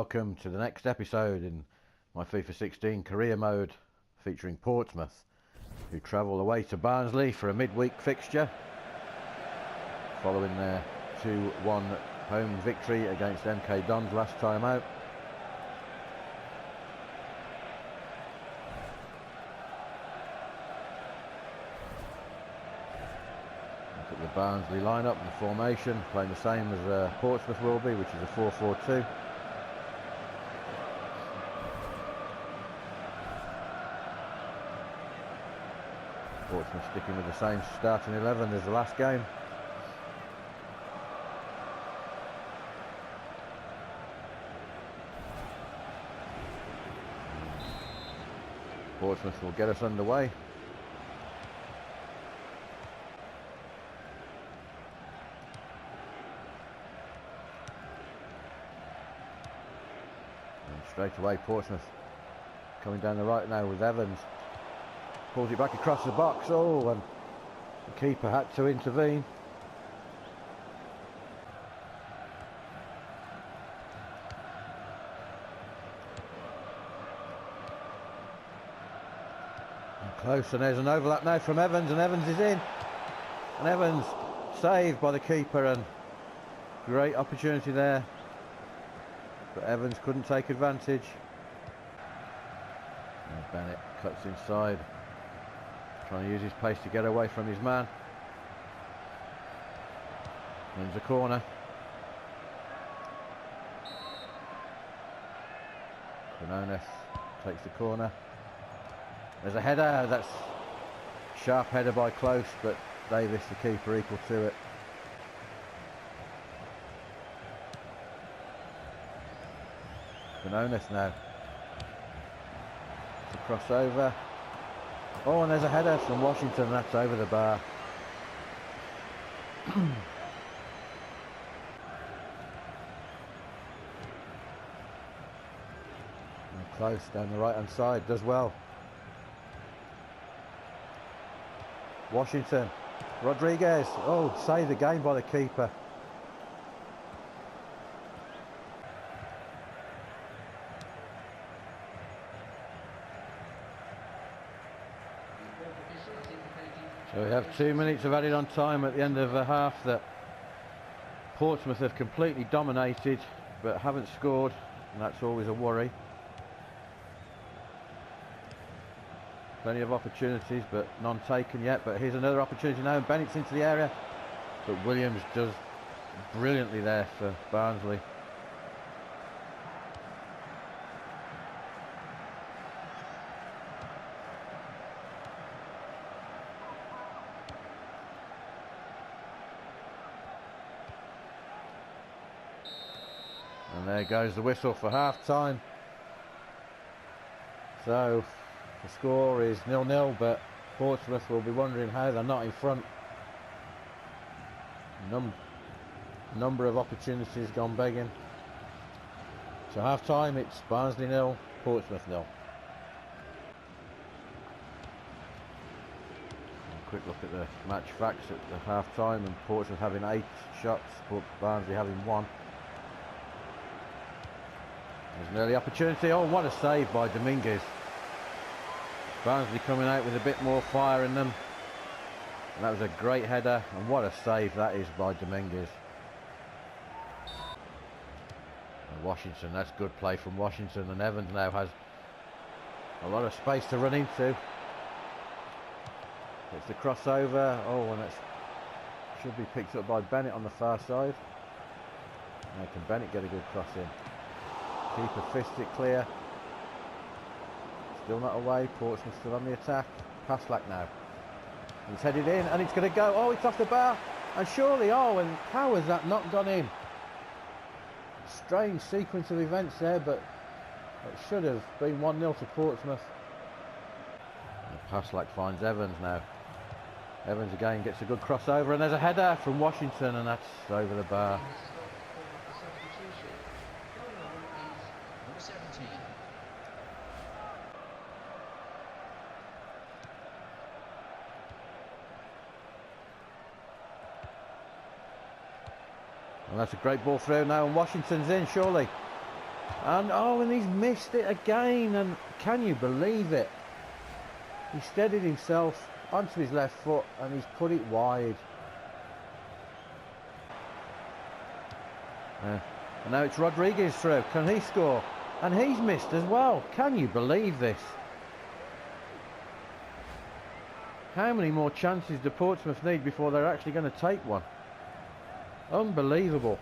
welcome to the next episode in my FIFA 16 career mode featuring Portsmouth, who travel away to Barnsley for a midweek fixture following their 2-1 home victory against MK Dons last time out. Look at the Barnsley lineup and formation, playing the same as Portsmouth will be, which is a 4-4-2. Portsmouth sticking with the same starting 11 as the last game. Portsmouth will get us underway. And straight away Portsmouth coming down the right now with Evans. Pulls it back across the box. Oh, and the keeper had to intervene. And close, and there's an overlap now from Evans, and Evans is in. And Evans saved by the keeper, and great opportunity there. But Evans couldn't take advantage. And Bennett cuts inside, trying to use his pace to get away from his man. Wins a corner. Quinones takes the corner. There's a header. That's sharp header by Close, but Davis, the keeper, equal to it. Quinones now. It's a crossover. Oh, and there's a header from Washington, that's over the bar. And Close down the right hand side, does well. Washington, Rodriguez, oh, saved the game by the keeper. So we have 2 minutes of added on time at the end of a half that Portsmouth have completely dominated but haven't scored, and that's always a worry. Plenty of opportunities but none taken yet, but here's another opportunity now, and Bennett's into the area, but Williams does brilliantly there for Barnsley. And there goes the whistle for half-time. So the score is 0-0, but Portsmouth will be wondering how they're not in front. Number of opportunities gone begging. So half-time, it's Barnsley 0, Portsmouth 0. A quick look at the match facts at the half-time, and Portsmouth having 8 shots, but Barnsley having 1. There's an early opportunity. Oh, what a save by Dominguez. Barnsley coming out with a bit more fire in them. And that was a great header, and what a save that is by Dominguez. And Washington, that's good play from Washington, and Evans now has a lot of space to run into. It's the crossover. Oh, and that should be picked up by Bennett on the far side. Now can Bennett get a good cross in? Keeper fist it clear. Still not away. Portsmouth still on the attack. Paslak now. He's headed in, and it's going to go. Oh, it's off the bar. And surely, oh, and how has that not gone in? Strange sequence of events there, but it should have been 1-0 to Portsmouth. And Paslak finds Evans now. Evans again gets a good crossover, and there's a header from Washington, and that's over the bar. And that's a great ball through now, and Washington's in, surely. And he's missed it again, and can you believe it? He steadied himself onto his left foot and he's put it wide. And now it's Rodriguez through. Can he score? And he's missed as well. Can you believe this? How many more chances do Portsmouth need before they're actually going to take one? Unbelievable.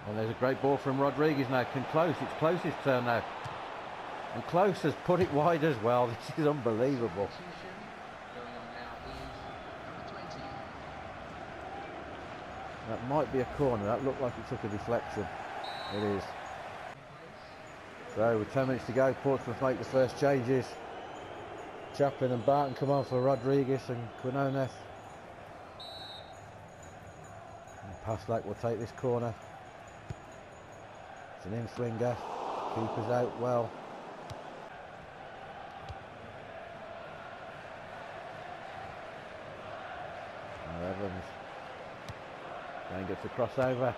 And there's a great ball from Rodriguez now. It's Close's turn now. And Close has put it wide as well. This is unbelievable. That might be a corner. That looked like it took a deflection. It is. So with 10 minutes to go, Portsmouth make the first changes. Chaplin and Barton come on for Rodriguez and Quinones. Paslak will take this corner. It's an in-swinger. Keeper's out well. Now Evans. Then gets the crossover.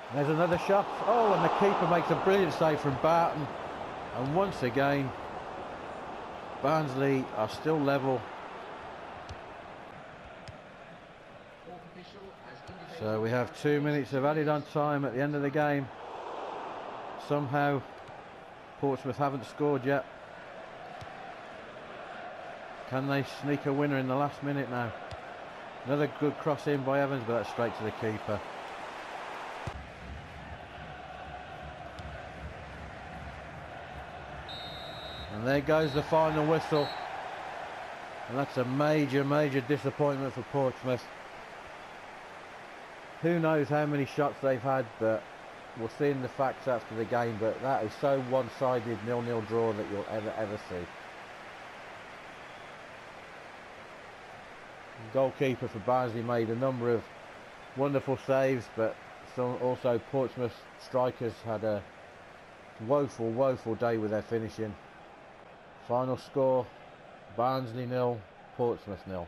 And there's another shot. Oh, and the keeper makes a brilliant save from Barton. And once again, Barnsley are still level. So we have 2 minutes of added on time at the end of the game. Somehow Portsmouth haven't scored yet. Can they sneak a winner in the last minute now? Another good cross in by Evans, but that's straight to the keeper. And there goes the final whistle. And that's a major, major disappointment for Portsmouth. Who knows how many shots they've had, but we'll see in the facts after the game. But that is so one-sided 0-0 draw that you'll ever see. The goalkeeper for Barnsley made a number of wonderful saves, but also Portsmouth strikers had a woeful, woeful day with their finishing. Final score, Barnsley 0, Portsmouth 0.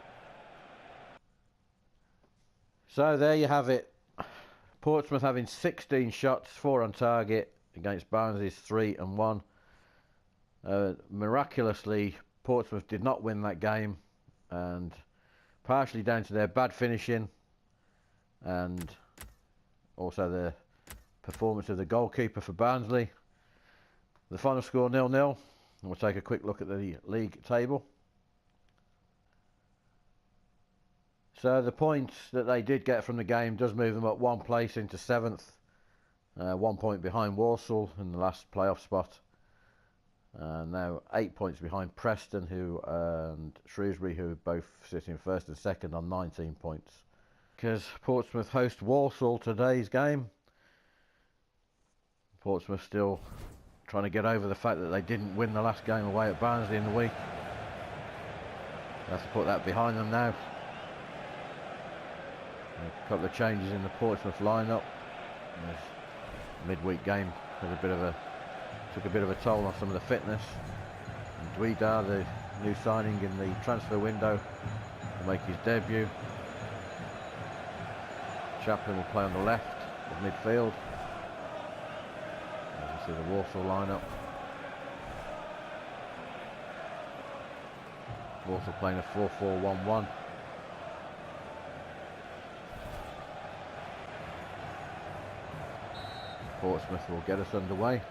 So there you have it. Portsmouth having 16 shots, 4 on target against Barnsley's 3 and 1. Miraculously, Portsmouth did not win that game, and partially down to their bad finishing and also the performance of the goalkeeper for Barnsley. The final score 0-0. And we'll take a quick look at the league table. So the points that they did get from the game does move them up 1 place into 7th. 1 point behind Walsall in the last playoff spot. Now 8 points behind Preston and Shrewsbury, who both sit in 1st and 2nd on 19 points. Because Portsmouth host Walsall today's game. Portsmouth still trying to get over the fact that they didn't win the last game away at Barnsley in the week. They have to put that behind them now. A couple of changes in the Portsmouth lineup. This midweek game took a bit of a toll on some of the fitness. And Dweedar, the new signing in the transfer window, will make his debut. Chaplin will play on the left of midfield. As you see the Walsall lineup. Walsall playing a 4-4-1-1. Portsmouth will get us underway.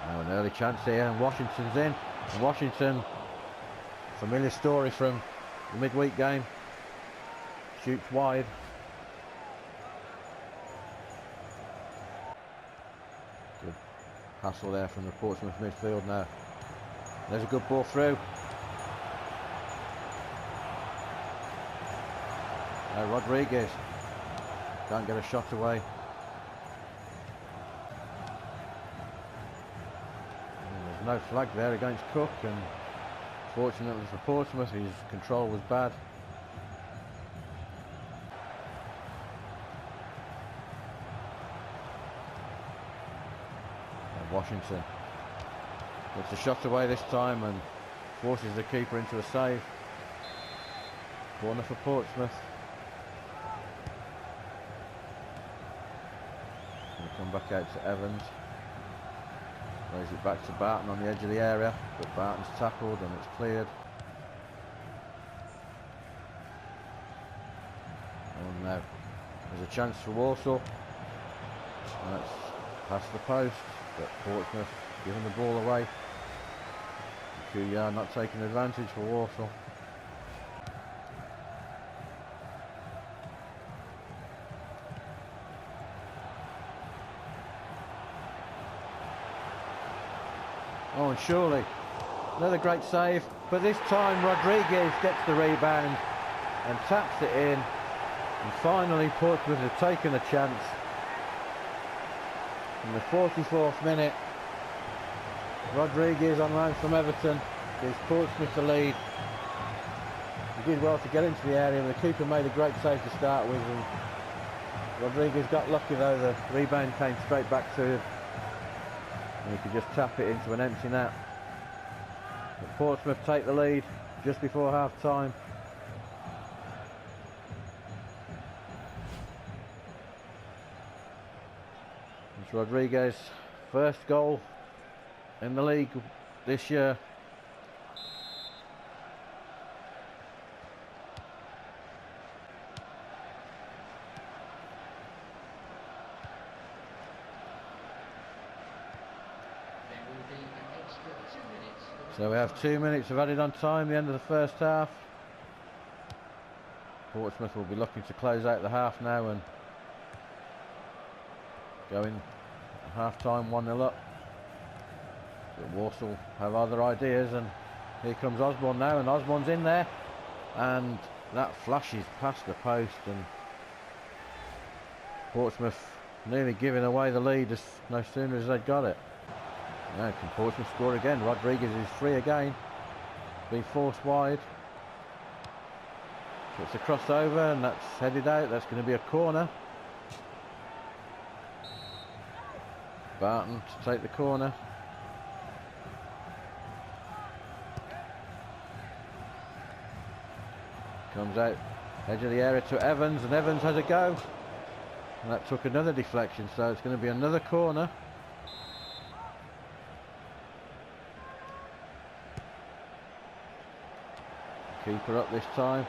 Now an early chance here, and Washington's in. And Washington, familiar story from the midweek game, shoots wide. Good hassle there from the Portsmouth midfield now. There's a good ball through. Now Rodriguez can't get a shot away. And there's no flag there against Cook, and fortunately for Portsmouth, his control was bad. Washington gets a shot away this time and forces the keeper into a save. Corner for Portsmouth. We'll come back out to Evans. Plays it back to Barton on the edge of the area, but Barton's tackled and it's cleared. And now there's a chance for Walsall. And that's past the post, but Portsmouth giving the ball away. QYR not taking advantage for Walsall. Oh, and surely another great save, but this time Rodriguez gets the rebound and taps it in, and finally Portsmouth have taken a chance. In the 44th minute, Rodriguez on loan from Everton gives Portsmouth the lead. He did well to get into the area, and the keeper made a great save to start with, and Rodriguez got lucky though. The rebound came straight back to him and he could just tap it into an empty net. But Portsmouth take the lead just before half time. It's Rodriguez's first goal in the league this year. So we have 2 minutes of added on time, the end of the first half. Portsmouth will be looking to close out the half now and go in half time 1-0 up. But Walsall have other ideas, and here comes Osborne now, and Osborne's in there, and that flashes past the post, and Portsmouth nearly giving away the lead as no sooner as they'd got it. Now can Portsmouth score again? Rodriguez is free again, being forced wide. So it's a crossover and that's headed out. That's going to be a corner. Barton to take the corner. Comes out edge of the area to Evans, and Evans has a go, and that took another deflection, so it's going to be another corner. Keeper up this time.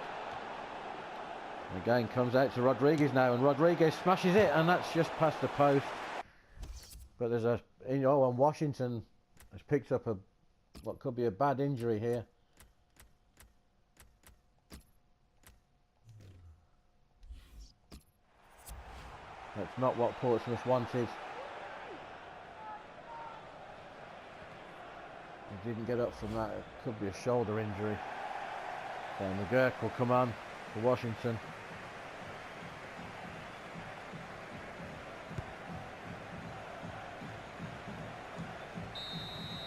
Again comes out to Rodriguez now, and Rodriguez smashes it, and that's just past the post. But there's a, and Washington has picked up what could be a bad injury here. That's not what Portsmouth wanted. He didn't get up from that. It could be a shoulder injury. And McGurk will come on for Washington.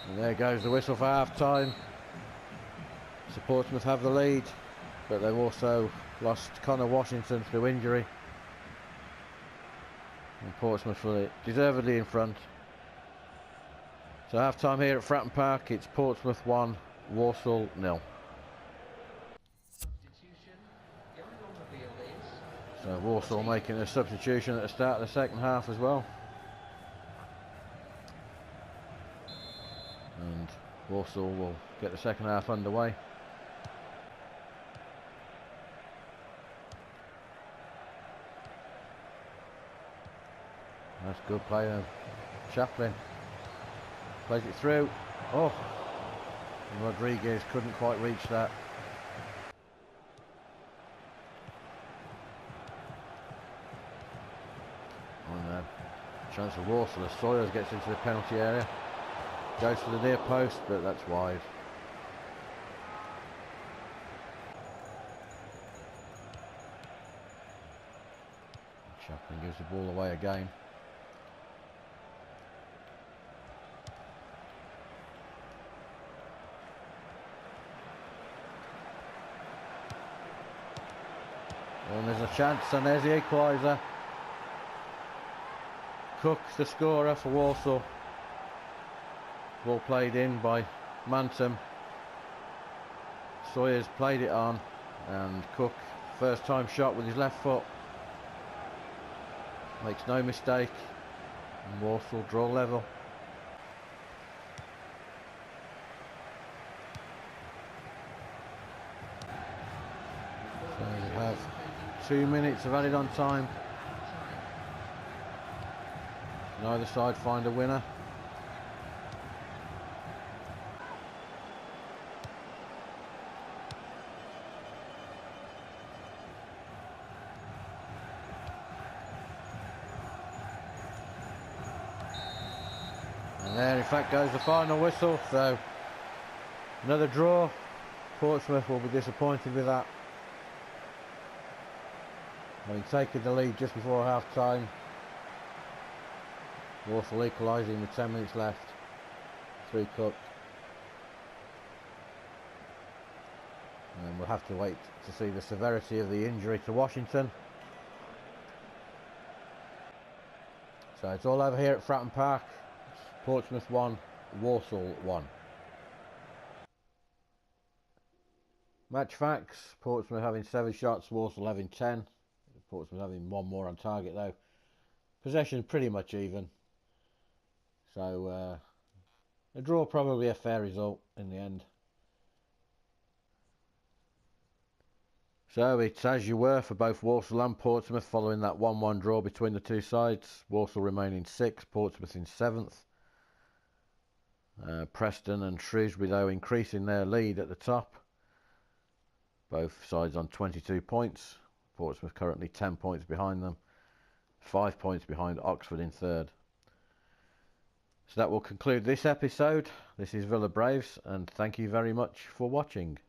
And there goes the whistle for half time. So Portsmouth have the lead, but they've also lost Connor Washington through injury. And Portsmouth were deservedly in front. So half time here at Fratton Park, it's Portsmouth 1, Walsall 0. So Walsall making a substitution at the start of the second half as well. And Walsall will get the second half underway. That's good play of Chaplin. Plays it through. Oh! And Rodriguez couldn't quite reach that. Chance for Walsall as Sawyers gets into the penalty area. Goes for the near post, but that's wide. Chaplin gives the ball away again. And there's a chance, and there's the equaliser. Cook, the scorer for Walsall. Ball played in by Mantum. Sawyer's played it on, and Cook, first time shot with his left foot. Makes no mistake, and Walsall draw level. So we have 2 minutes of added on time. Neither side find a winner. And there in fact goes the final whistle, so another draw. Portsmouth will be disappointed with that. Having taken the lead just before half time. Walsall equalising with 10 minutes left. 3 Cook. And we'll have to wait to see the severity of the injury to Washington. So it's all over here at Fratton Park. Portsmouth 1, Walsall 1. Match facts: Portsmouth having 7 shots, Walsall having 10. Portsmouth having 1 more on target though. Possession pretty much even. So a draw, probably a fair result in the end. So it's as you were for both Walsall and Portsmouth following that 1-1 draw between the two sides. Walsall remaining 6th, Portsmouth in 7th. Preston and Shrewsbury though increasing their lead at the top. Both sides on 22 points. Portsmouth currently 10 points behind them. 5 points behind Oxford in 3rd. So that will conclude this episode. This is VillaBraves, and thank you very much for watching.